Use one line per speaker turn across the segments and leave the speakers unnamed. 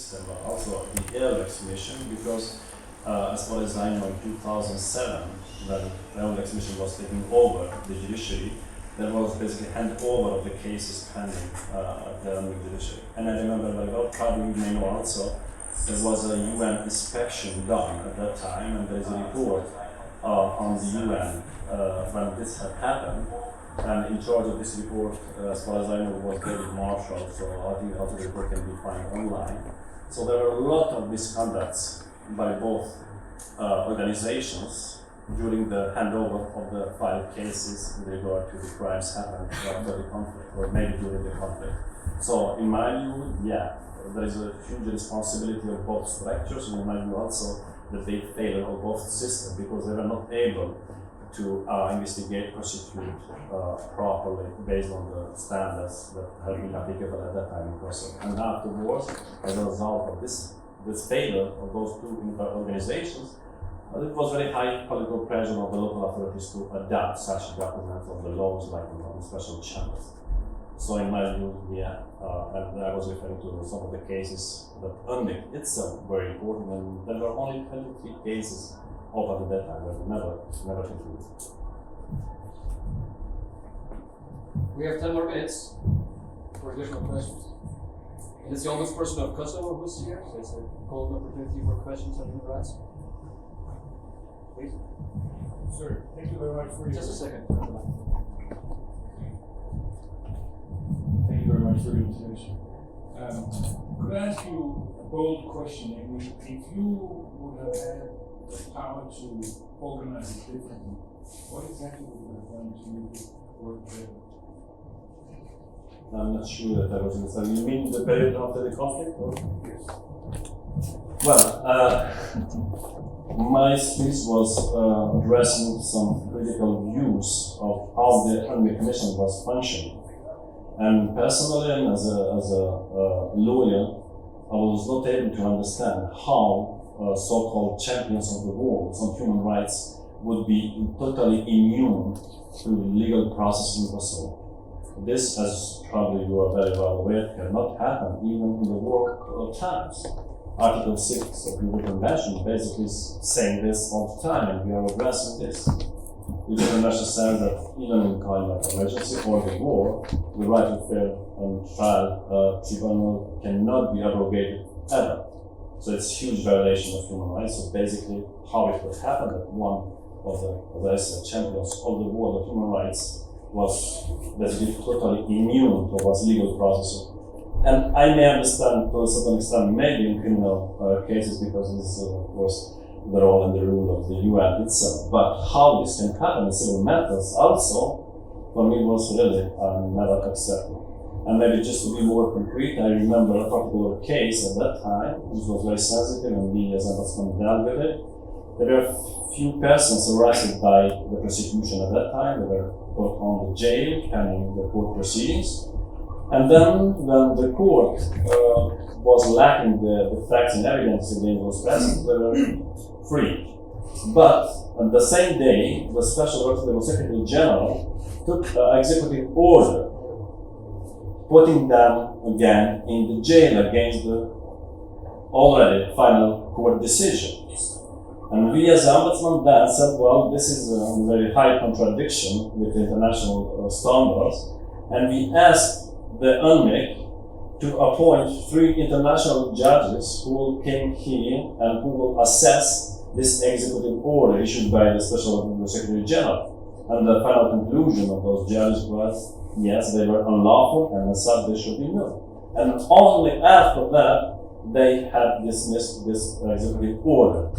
system, but also the ELEX mission, because as far as I know, in 2007, when the ELEX mission was taking over the judiciary, there was basically handover of the cases pending at the judiciary. And I remember very well, probably you may know also, there was a UN inspection done at that time, and there is a report on the UN when this had happened. And in charge of this report, as far as I know, was David Marshall, so I think also the report can be found online. So there were a lot of misconducts by both organizations during the handover of the filed cases in regard to the crimes happened after the conflict, or maybe during the conflict. So in my view, yeah, there is a huge responsibility of both structures, and in my view also the big failure of both systems, because they were not able to investigate, prosecute properly based on the standards that had been applicable at that time in Kosovo. And afterwards, as a result of this failure of those two organizations, it was very high political pressure on the local authorities to adapt such documents of the laws, like on special channels. So in my view, yeah, and I was referring to some of the cases that UNMIC itself were important, and there were only 23 cases open at that time, but never concluded.
We have 10 more minutes for additional questions. And it's the Ombudsperson of Kosovo who's here, so it's a golden opportunity for questions on human rights. Please.
Sir, thank you very much for your...
Just a second.
Thank you very much for your invitation. Could I ask you a bold question? I mean, if you would have had the power to organize it differently, what exactly would you have done to make it work better?
I'm not sure that I was understanding. You mean the period after the conflict? Or?
Yes.
Well, my speech was addressing some critical views of how the UNMIC Commission was functioning. And personally, and as a lawyer, I was not able to understand how so-called champions of the world on human rights would be totally immune to legal processes in Kosovo. This, as probably you are very well aware, cannot happen even in the war times. Article 6 of the European Convention basically is saying this all the time, and we are addressing this. The European Convention says that even in kind of emergency or the war, the right to fair and trial tribunal cannot be abrogated ever. So it's a huge violation of human rights. So basically, how it would happen that one of the, as I said, champions of the world of human rights was basically totally immune towards legal process. And I may understand to a certain extent, maybe in criminal cases, because this is, of course, the role and the rule of the UN itself. But how this can happen in civil matters also, for me, was really never acceptable. And maybe just to be more concrete, I remember a particular case at that time, which was very sensitive, and we as Ombudsman dealt with it. There were few persons arrested by the prosecution at that time. They were put on the jail pending the court proceedings. And then when the court was lacking the facts and evidence against those persons, they were free. But on the same day, the Special Representative Secretary General took an executive order putting them again in the jail against the already final court decisions. And we as Ombudsman then said, well, this is a very high contradiction with international standards, and we asked the UNMIC to appoint 3 international judges who came here and who will assess this executive order issued by the Special Secretary General. And the final conclusion of those judges was, yes, they were unlawful, and as such they should be moved. And only after that, they had dismissed this executive order.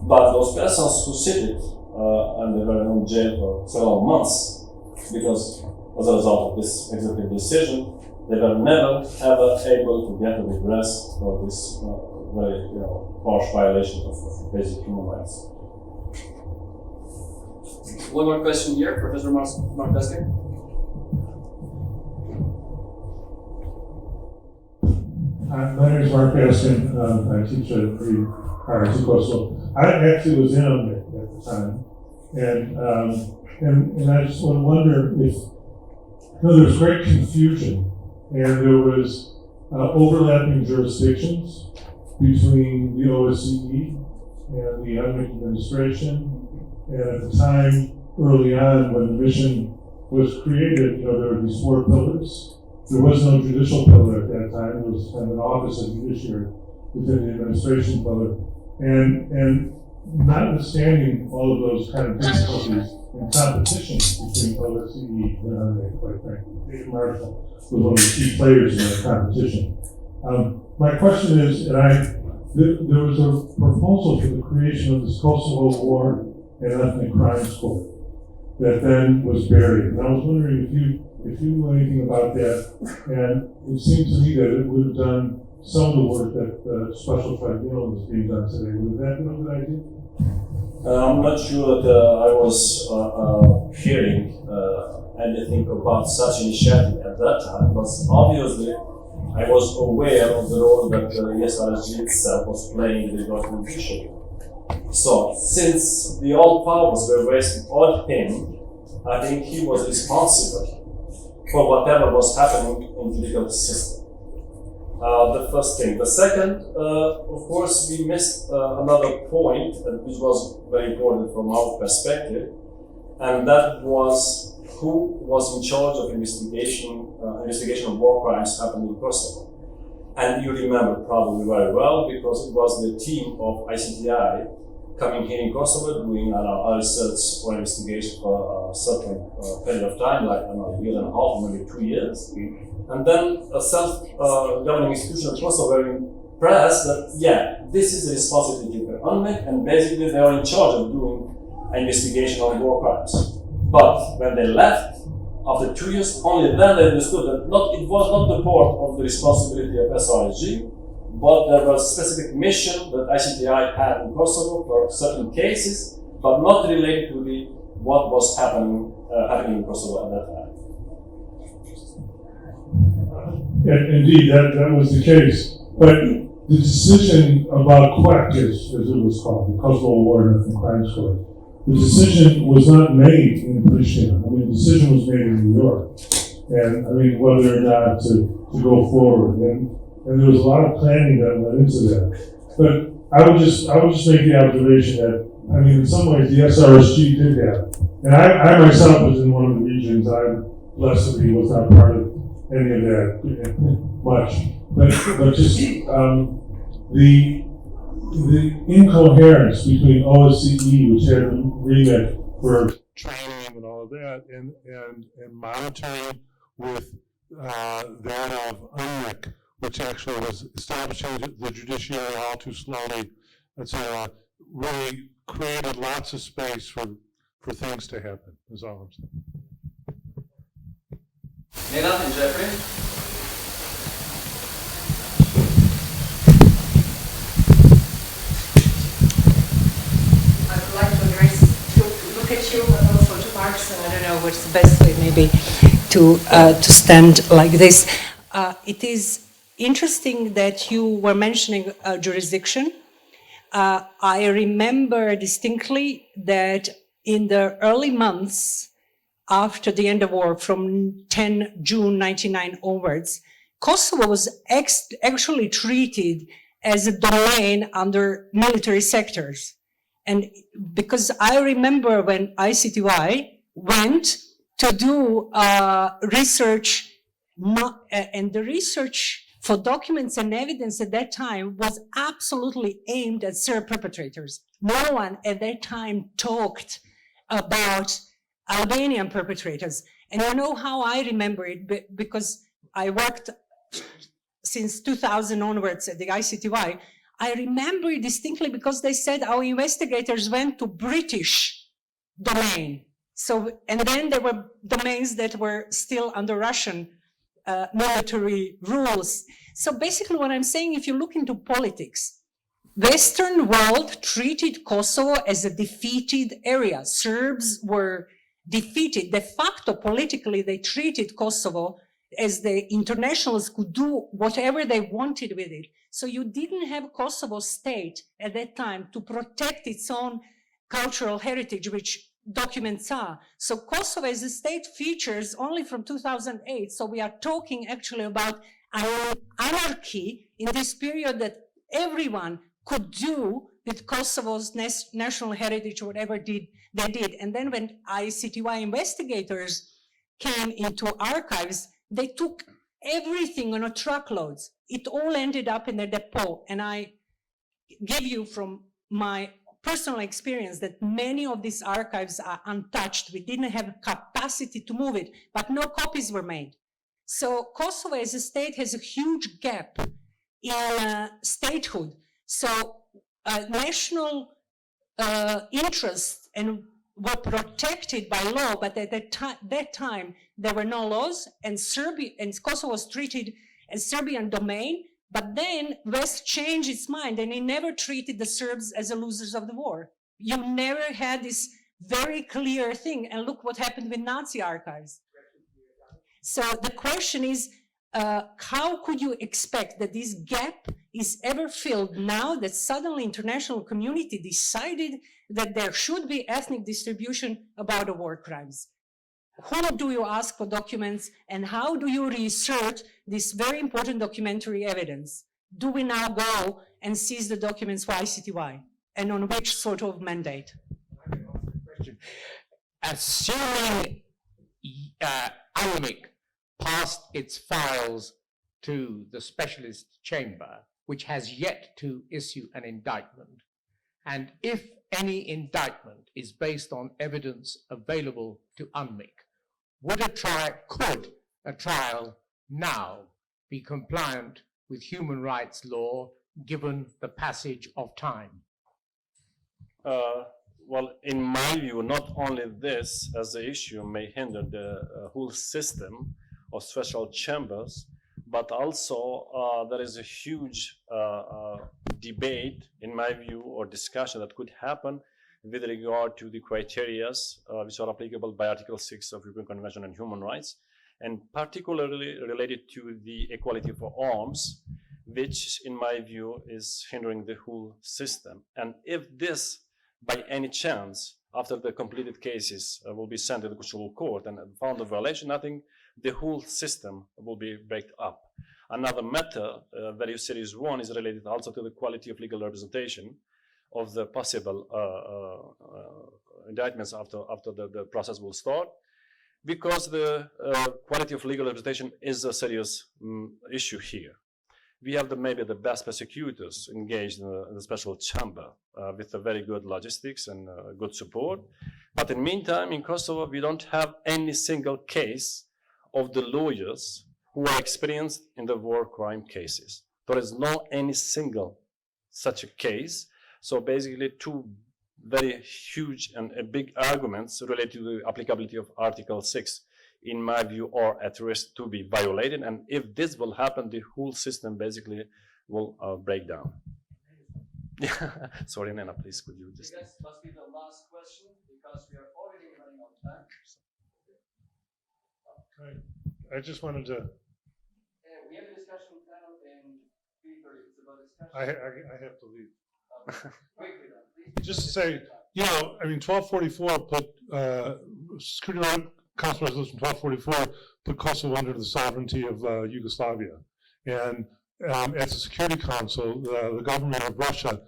But those persons who sit it, and they were in jail for several months, because as a result of this executive decision, they were never ever able to get a redress for this very harsh violation of basic human rights.
One more question here, Professor Mark Beske.
My name is Mark Baskin. I teach at the College of Kosovo. I actually was in UNMIC at the time, and I just wonder if there's great confusion, and there was overlapping jurisdictions between the OSCE and the UNMIC administration. And at the time, early on, when the mission was created, there were these 4 pillars. There was no judicial pillar at that time. There was kind of an office of judiciary within the administration pillar. And notwithstanding all of those kind of difficulties and competition between OSCE and UNMIC, quite frankly, David Marshall was one of the key players in that competition. My question is, there was a proposal for the creation of this Kosovo War and Ethnic Crimes Court that then was buried. And I was wondering if you knew anything about that. And it seemed to me that it would have done some of the work that the Special Tribunal is being done today. Would that be a good idea?
I'm not sure that I was hearing anything about such initiative at that time, but obviously I was aware of the role that the ESRG itself was playing in the government issue. So, since the all powers were vested on him, I think he was responsible for whatever was happening in the legal system. The first thing. The second, of course, we missed another point, which was very important from our perspective, and that was who was in charge of investigation of war crimes happening in Kosovo. And you remember probably very well, because it was the team of ICTI coming here in Kosovo, doing a research or investigation for a certain period of time, like a year and a half, maybe 2 years. And then a self-governing institution of Kosovo were impressed that, yeah, this is the responsibility of the UNMIC, and basically they are in charge of doing an investigation on war crimes. But when they left, after 2 years, only then they understood that it was not the part of the responsibility of SRG, but there was a specific mission that ICTI had in Kosovo for certain cases, but not related to what was happening in Kosovo at that time.
Yeah, indeed, that was the case. But the decision about QUEC, as it was called, the Kosovo War and Ethnic Crimes Court, the decision was not made in Pristina. I mean, the decision was made in New York. And I mean, whether or not to go forward. And there was a lot of planning that went into that. But I would just make the observation that, I mean, in some ways, the SRSG did that. And I myself was in one of the regions. I blessedly was not part of any of that much. But just the incoherence between OSCE, which had a remit for training and all of that, and monitoring with that of UNMIC, which actually was establishing the judiciary all too slowly, etc., really created lots of space for things to happen, is all I'm saying.
Nenad and Jeffrey?
I would like to look at you, but also to Marx, and I don't know what's the best way maybe to stand like this. It is interesting that you were mentioning jurisdiction. I remember distinctly that in the early months after the end of war, from 10 June 1999 onwards, Kosovo was actually treated as a domain under military sectors. And because I remember when ICTY went to do research, and the research for documents and evidence at that time was absolutely aimed at Serb perpetrators. No one at that time talked about Albanian perpetrators. And you know how I remember it, because I worked since 2000 onwards at the ICTY. I remember it distinctly because they said our investigators went to British domain. So, and then there were domains that were still under Russian military rules. So basically what I'm saying, if you look into politics, Western world treated Kosovo as a defeated area. Serbs were defeated. De facto, politically, they treated Kosovo as the internationals could do whatever they wanted with it. So you didn't have Kosovo state at that time to protect its own cultural heritage, which documents are. So Kosovo as a state features only from 2008. So we are talking actually about anarchy in this period that everyone could do with Kosovo's national heritage, whatever they did. And then when ICTY investigators came into archives, they took everything on a truckloads. It all ended up in the depot. And I give you from my personal experience that many of these archives are untouched. We didn't have capacity to move it, but no copies were made. So Kosovo as a state has a huge gap in statehood. So national interests and were protected by law, but at that time there were no laws, and Kosovo was treated as Serbian domain. But then West changed its mind, and it never treated the Serbs as the losers of the war. You never had this very clear thing, and look what happened with Nazi archives. So the question is, how could you expect that this gap is ever filled now that suddenly international community decided that there should be ethnic distribution about the war crimes? Who do you ask for documents, and how do you research this very important documentary evidence? Do we now go and seize the documents for ICTY, and on which sort of mandate?
I can answer the question. Assuming ALMIC passed its files to the specialist chamber, which has yet to issue an indictment, and if any indictment is based on evidence available to UNMIC, could a trial now be compliant with human rights law given the passage of time?
Well, in my view, not only this as the issue may hinder the whole system of special chambers, but also there is a huge debate, in my view, or discussion that could happen with regard to the criteria which are applicable by Article 6 of European Convention on Human Rights, and particularly related to the equality for arms, which, in my view, is hindering the whole system. And if this, by any chance, after the completed cases will be sent to the Kosovo court and found a violation, I think the whole system will be break up. Another matter, very serious one, is related also to the quality of legal representation of the possible indictments after the process will start, because the quality of legal representation is a serious issue here. We have maybe the best prosecutors engaged in the special chamber with a very good logistics and good support. But in the meantime, in Kosovo, we don't have any single case of the lawyers who are experienced in the war crime cases. There is no any single such a case. So basically, two very huge and big arguments related to the applicability of Article 6, in my view, are at risk to be violated. And if this will happen, the whole system basically will break down. Sorry, Nena, please, could you just...
This must be the last question, because we are already running out of time.
I just wanted to...
We have a discussion panel in 3:30. It's about discussion.
I have to leave.
Quickly then, please.
Just to say, you know, I mean, 1244 put Security Council Resolution 1244 put Kosovo under the sovereignty of Yugoslavia, and as a Security Council, the government of Russia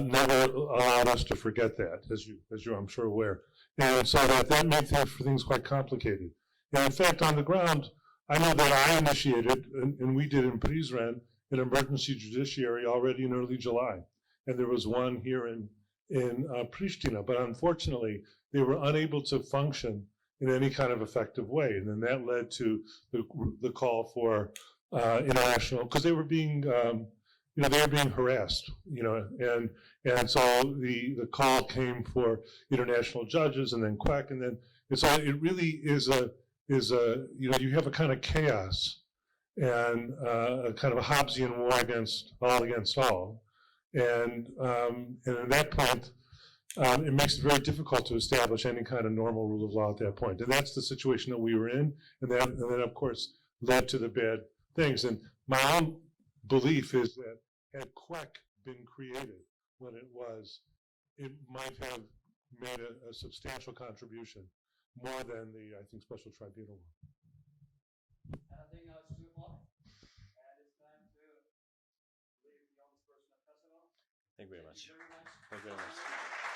never allowed us to forget that, as you're I'm sure aware, and so that made things quite complicated. And in fact, on the ground, I know that I initiated, and we did in Prizren, an emergency judiciary already in early July. And there was one here in Pristina, but unfortunately, they were unable to function in any kind of effective way. And then that led to the call for international, because they were being, they were being harassed, and so the call came for international judges, and then QUEC, and then it really is you have a kind of chaos and a kind of a Hobbesian war against all. And at that point, it makes it very difficult to establish any kind of normal rule of law at that point. And that's the situation that we were in, and then of course led to the bad things. And my own belief is that had QUEC been created when it was, it might have made a substantial contribution, more than the, I think, Special Tribunal.
And I think now it's 2 o'clock.
Thank you very much.
Thank you very much.
Thank you very much.